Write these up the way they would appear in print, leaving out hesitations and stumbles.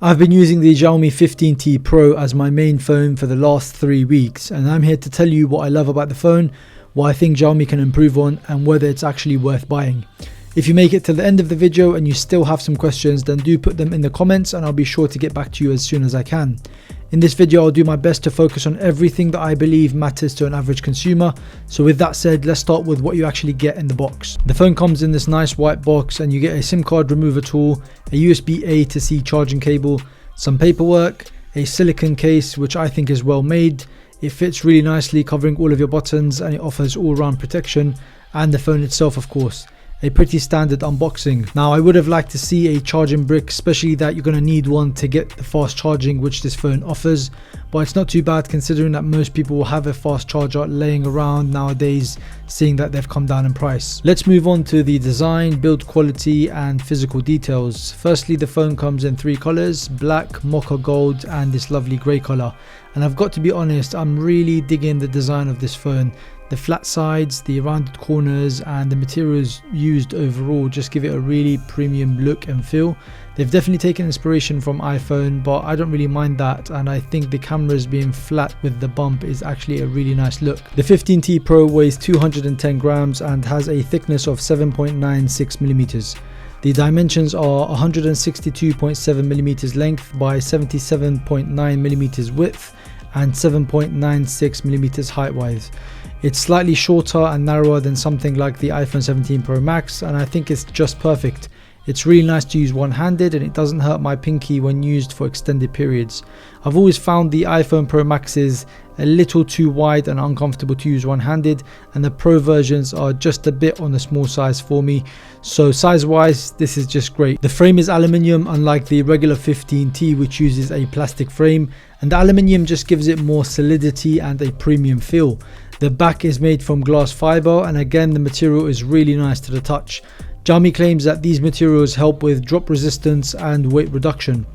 I've been using the Xiaomi 15T Pro as my main phone for the last 3 weeks, and I'm here to tell you what I love about the phone, what I think Xiaomi can improve on, and whether it's actually worth buying. If you make it to the end of the video and you still have some questions, then do put them in the comments and I'll be sure to get back to you as soon as I can. In this video I'll do my best to focus on everything that I believe matters to an average consumer. So with that said, let's start with what you actually get in the box. The phone comes in this nice white box and you get a SIM card remover tool, a USB A to C charging cable, some paperwork, a silicone case which I think is well made. It fits really nicely, covering all of your buttons, and it offers all-round protection, and the phone itself, of course. A pretty standard unboxing. Now I would have liked to see a charging brick, especially that you're going to need one to get the fast charging which this phone offers, but it's not too bad considering that most people will have a fast charger laying around nowadays, seeing that they've come down in price. Let's move on to the design, build quality and physical details. Firstly, the phone comes in 3 colours, black, mocha gold and this lovely grey colour, and I've got to be honest, I'm really digging the design of this phone. The flat sides, the rounded corners and the materials used overall just give it a really premium look and feel. They've definitely taken inspiration from iPhone, but I don't really mind that, and I think the cameras being flat with the bump is actually a really nice look. The 15T Pro weighs 210 grams and has a thickness of 7.96 millimeters. The dimensions are 162.7 millimeters length by 77.9 millimeters width and 7.96 millimeters height wise. It's slightly shorter and narrower than something like the iPhone 17 Pro Max, and I think it's just perfect. It's really nice to use one-handed and it doesn't hurt my pinky when used for extended periods. I've always found the iPhone Pro Maxes a little too wide and uncomfortable to use one-handed, and the Pro versions are just a bit on the small size for me, so size-wise this is just great. The frame is aluminium, unlike the regular 15T which uses a plastic frame, and the aluminium just gives it more solidity and a premium feel. The back is made from glass fiber, and again the material is really nice to the touch. Xiaomi claims that these materials help with drop resistance and weight reduction.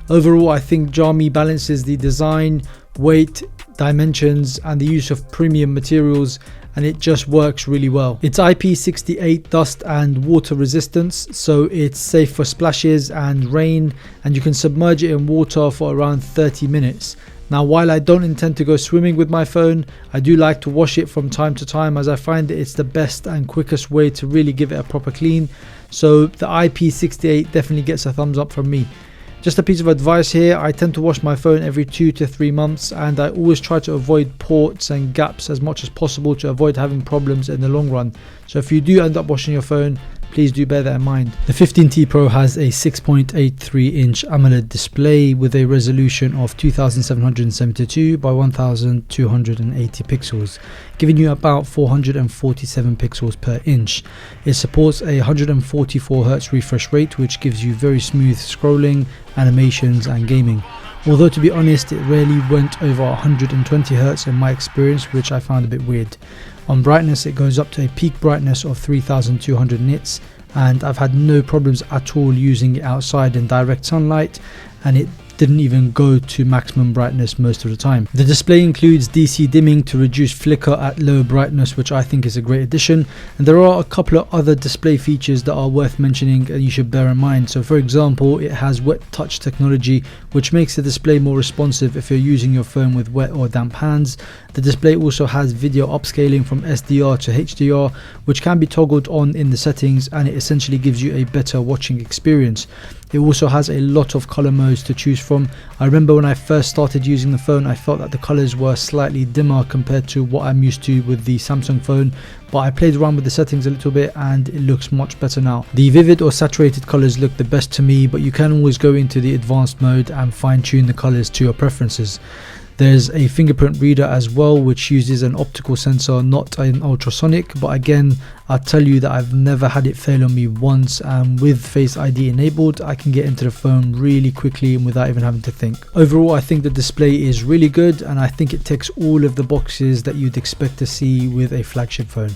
Overall, I think Xiaomi balances the design, weight, dimensions and the use of premium materials, and it just works really well. It's IP68 dust and water resistance, so it's safe for splashes and rain, and you can submerge it in water for around 30 minutes. Now while I don't intend to go swimming with my phone, I do like to wash it from time to time, as I find that it's the best and quickest way to really give it a proper clean. So the IP68 definitely gets a thumbs up from me. Just a piece of advice here, I tend to wash my phone every 2 to 3 months, and I always try to avoid ports and gaps as much as possible to avoid having problems in the long run. So if you do end up washing your phone, please do bear that in mind. The 15T Pro has a 6.83 inch AMOLED display with a resolution of 2772 by 1280 pixels, giving you about 447 pixels per inch. It supports a 144Hz refresh rate, which gives you very smooth scrolling, animations and gaming. Although to be honest, it rarely went over 120Hz in my experience, which I found a bit weird. On brightness, it goes up to a peak brightness of 3200 nits, and I've had no problems at all using it outside in direct sunlight, and it didn't even go to maximum brightness most of the time. The display includes DC dimming to reduce flicker at low brightness, which I think is a great addition, and there are a couple of other display features that are worth mentioning and you should bear in mind. So for example, it has wet touch technology, which makes the display more responsive if you're using your phone with wet or damp hands. The display also has video upscaling from SDR to HDR, which can be toggled on in the settings, and it essentially gives you a better watching experience. It also has a lot of color modes to choose from. I remember when I first started using the phone, I felt that the colors were slightly dimmer compared to what I'm used to with the Samsung phone, but I played around with the settings a little bit and it looks much better now. The vivid or saturated colors look the best to me, but you can always go into the advanced mode and fine tune the colors to your preferences. There's a fingerprint reader as well, which uses an optical sensor, not an ultrasonic, but again, I'll tell you that I've never had it fail on me once, and with Face ID enabled, I can get into the phone really quickly and without even having to think. Overall, I think the display is really good, and I think it ticks all of the boxes that you'd expect to see with a flagship phone.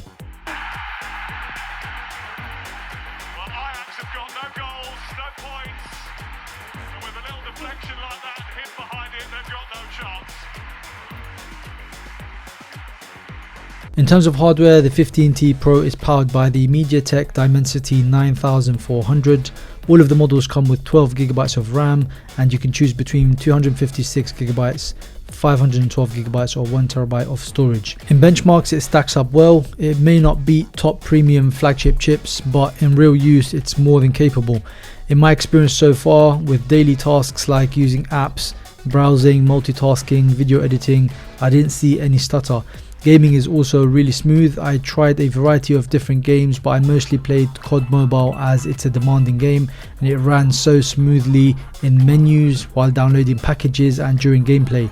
In terms of hardware, the 15T Pro is powered by the MediaTek Dimensity 9400 All of the models come with 12GB of RAM, and you can choose between 256GB, 512GB or 1TB of storage. In benchmarks it stacks up well. It may not beat top premium flagship chips, but in real use it's more than capable. In my experience so far, with daily tasks like using apps, browsing, multitasking, video editing, I didn't see any stutter. Gaming is also really smooth. I tried a variety of different games, but I mostly played COD Mobile as it's a demanding game, and it ran so smoothly in menus, while downloading packages and during gameplay.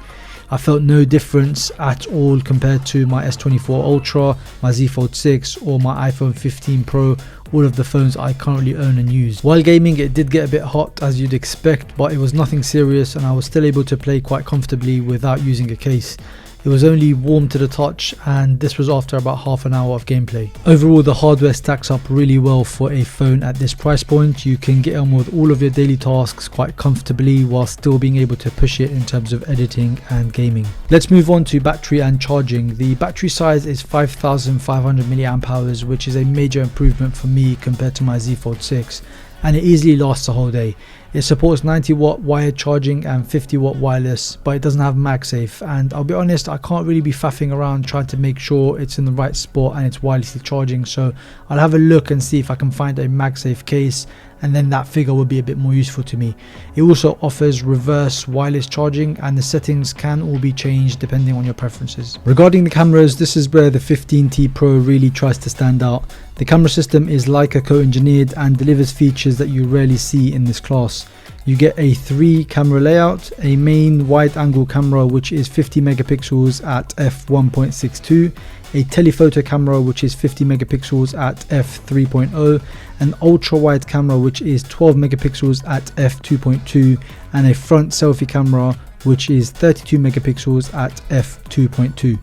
I felt no difference at all compared to my S24 Ultra, my Z Fold 6 or my iPhone 15 Pro, all of the phones I currently own and use. While gaming it did get a bit hot as you'd expect, but it was nothing serious and I was still able to play quite comfortably without using a case. It was only warm to the touch, and this was after about half an hour of gameplay. Overall, the hardware stacks up really well for a phone at this price point. You can get on with all of your daily tasks quite comfortably while still being able to push it in terms of editing and gaming. Let's move on to battery and charging. The battery size is 5500 mAh, which is a major improvement for me compared to my Z Fold 6, and it easily lasts a whole day. It supports 90W wired charging and 50W wireless, but it doesn't have MagSafe, and I'll be honest, I can't really be faffing around trying to make sure it's in the right spot and it's wirelessly charging, so I'll have a look and see if I can find a MagSafe case, and then that figure will be a bit more useful to me. It also offers reverse wireless charging, and the settings can all be changed depending on your preferences. Regarding the cameras, this is where the 15T Pro really tries to stand out. The camera system is Leica co-engineered and delivers features that you rarely see in this class. You get a 3 camera layout, a main wide angle camera which is 50 megapixels at f1.62, a telephoto camera which is 50 megapixels at f3.0, an ultra wide camera which is 12 megapixels at f2.2, and a front selfie camera which is 32 megapixels at f2.2.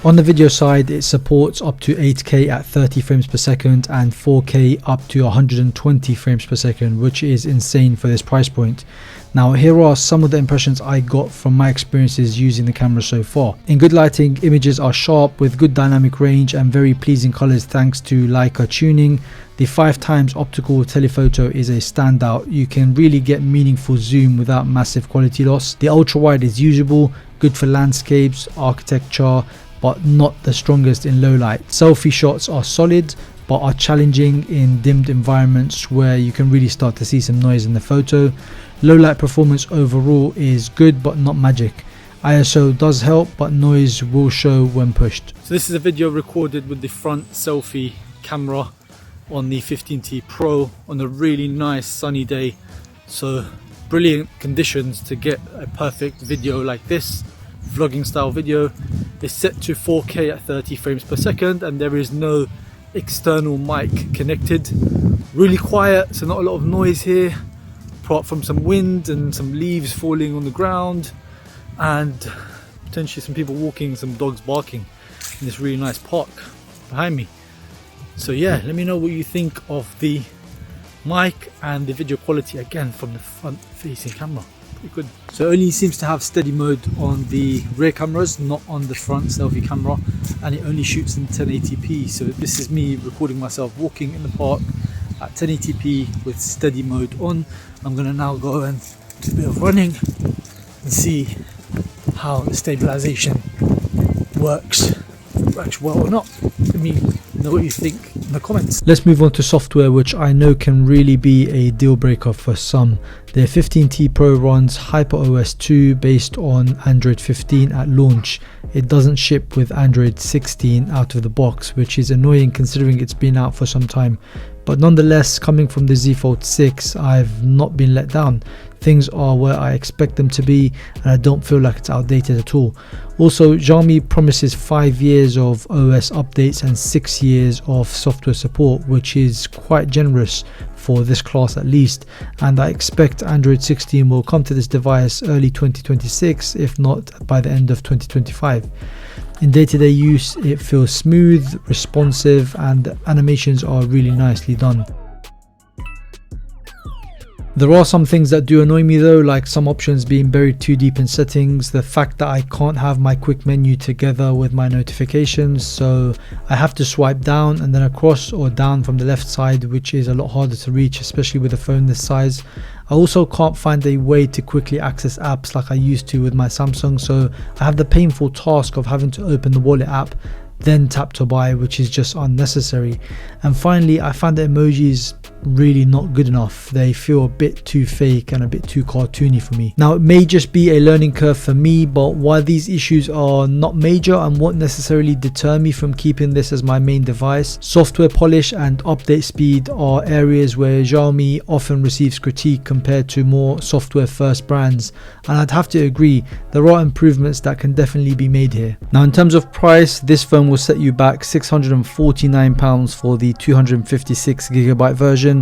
On the video side, it supports up to 8K at 30 frames per second and 4K up to 120 frames per second, which is insane for this price point. Now here are some of the impressions I got from my experiences using the camera so far. In good lighting, images are sharp with good dynamic range and very pleasing colors thanks to Leica tuning. The 5x optical telephoto is a standout. You can really get meaningful zoom without massive quality loss. The ultra wide is usable, good for landscapes, architecture, but not the strongest in low light. Selfie shots are solid, but are challenging in dimmed environments where you can really start to see some noise in the photo. Low light performance overall is good, but not magic. ISO does help, but noise will show when pushed. So this is a video recorded with the front selfie camera on the 15T Pro on a really nice sunny day. So brilliant conditions to get a perfect video like this, vlogging style video. It's set to 4K at 30 frames per second, and there is no external mic connected. Really quiet, so not a lot of noise here, apart from some wind and some leaves falling on the ground, and potentially some people walking, some dogs barking in this really nice park behind me. So yeah, let me know what you think of the mic and the video quality again from the front facing camera. Pretty good. So it only seems to have steady mode on the rear cameras, not on the front selfie camera, and it only shoots in 1080p. So this is me recording myself walking in the park at 1080p with steady mode on. I'm gonna now go and do a bit of running and see how the stabilization works well or not. Let me know what you think in the comments. Let's move on to software, which I know can really be a deal breaker for some. The 15T Pro runs HyperOS 2 based on Android 15 at launch. It doesn't ship with Android 16 out of the box, which is annoying considering it's been out for some time. But nonetheless, coming from the Z Fold 6, I've not been let down. Things are where I expect them to be, and I don't feel like it's outdated at all. Also, Xiaomi promises 5 years of OS updates and 6 years of software support, which is quite generous for this class at least, and I expect Android 16 will come to this device early 2026, if not by the end of 2025. In day-to-day use, it feels smooth, responsive, and the animations are really nicely done. There are some things that do annoy me though, like some options being buried too deep in settings, the fact that I can't have my quick menu together with my notifications, so I have to swipe down and then across or down from the left side, which is a lot harder to reach, especially with a phone this size. I also can't find a way to quickly access apps like I used to with my Samsung, so I have the painful task of having to open the wallet app, then tap to buy, which is just unnecessary. And finally, I find the emojis really not good enough. They feel a bit too fake and a bit too cartoony for me. Now, it may just be a learning curve for me, but while these issues are not major and won't necessarily deter me from keeping this as my main device, software polish and update speed are areas where Xiaomi often receives critique compared to more software first brands, and I'd have to agree there are improvements that can definitely be made here. Now, in terms of price, this phone will set you back £649 for the 256GB version,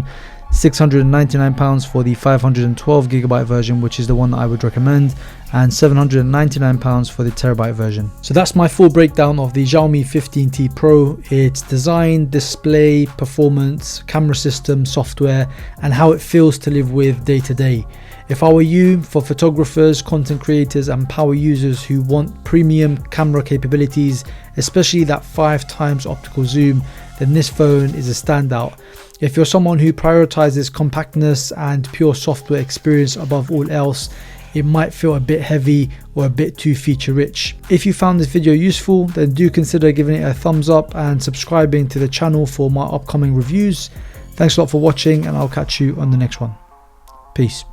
£699 for the 512GB version, which is the one that I would recommend, and £799 for the terabyte version. So that's my full breakdown of the Xiaomi 15T Pro, its design, display, performance, camera system, software, and how it feels to live with day to day. If I were you, for photographers, content creators and power users who want premium camera capabilities, especially that 5x optical zoom, then this phone is a standout. If you're someone who prioritizes compactness and pure software experience above all else, it might feel a bit heavy or a bit too feature rich. If you found this video useful, then do consider giving it a thumbs up and subscribing to the channel for my upcoming reviews. Thanks a lot for watching, and I'll catch you on the next one. Peace.